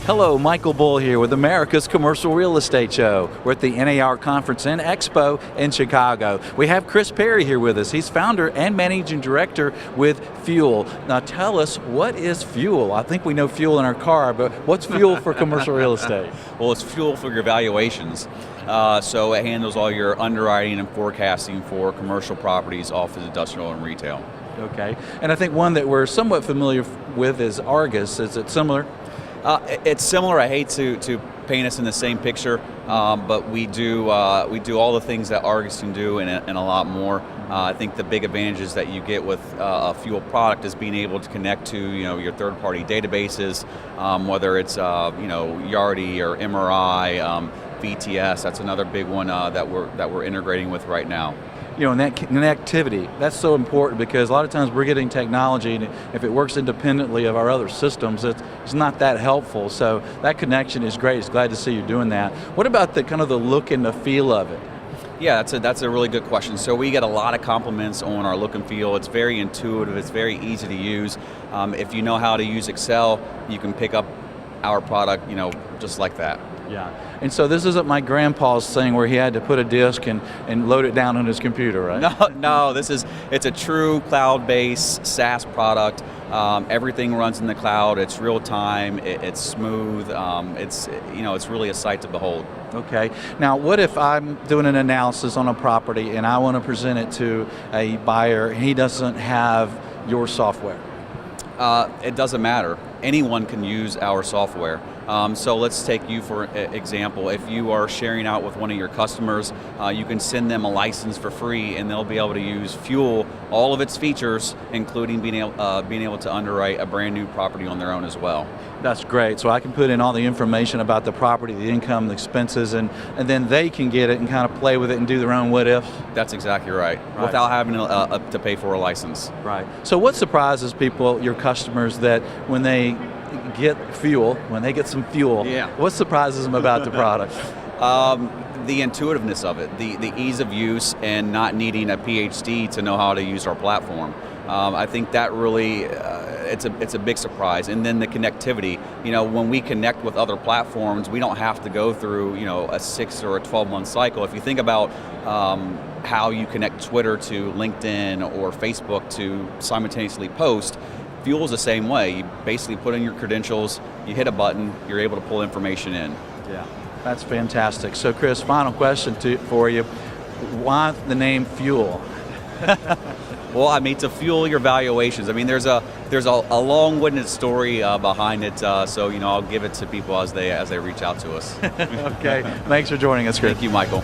Hello, Michael Bull here with America's Commercial Real Estate Show. We're at the NAR Conference and Expo in Chicago. We have Chris Perry here with us. He's founder and managing director with Fuel. Now tell us, what is Fuel? I think we know fuel in our car, but what's Fuel for commercial real estate? Well, it's Fuel for your valuations. So it handles all your underwriting and forecasting for commercial properties, office, industrial, and retail. Okay, and I think one that we're somewhat familiar with is Argus. Is it similar? It's similar. I hate to paint us in the same picture, but we do all the things that Argus can do and a lot more. I think the big advantages that you get with a Fuel product is being able to connect to your third-party databases, whether it's Yardi or MRI, VTS. That's another big one that we're integrating with right now. And that connectivity, that's so important, because a lot of times we're getting technology, and if it works independently of our other systems, it's not that helpful. So that connection is great. It's glad to see you doing that. What about the kind of the look and the feel of it? Yeah, that's a really good question. So we get a lot of compliments on our look and feel. It's very intuitive. It's very easy to use. If you know how to use Excel, you can pick up our product, just like that. Yeah, and so this isn't my grandpa's thing where he had to put a disk and load it down on his computer, right? No, it's a true cloud-based SaaS product. Everything runs in the cloud. It's real time. It's smooth. It's really a sight to behold. Okay. Now, what if I'm doing an analysis on a property and I want to present it to a buyer and he doesn't have your software? It doesn't matter. Anyone can use our software. So let's take you for example. If you are sharing out with one of your customers, you can send them a license for free, and they'll be able to use Fuel, all of its features, including being able to underwrite a brand new property on their own as well. That's great. So I can put in all the information about the property, the income, the expenses, and then they can get it and kind of play with it and do their own what ifs. That's exactly right. Without having to pay for a license. Right. So what surprises people, your customers, that when they get Fuel, when they get some Fuel, what surprises them about the product? The intuitiveness of it, the ease of use, and not needing a PhD to know how to use our platform. I think that really, it's a big surprise. And then the connectivity. When we connect with other platforms, we don't have to go through a 6 or a 12-month cycle. If you think about how you connect Twitter to LinkedIn or Facebook to simultaneously post, Fuel is the same way. You basically put in your credentials, you hit a button, you're able to pull information in. Yeah, that's fantastic. So Chris, final question for you. Why the name Fuel? Well, to fuel your valuations. There's a long-winded story behind it. So I'll give it to people as they reach out to us. Okay, thanks for joining us, Chris. Thank you, Michael.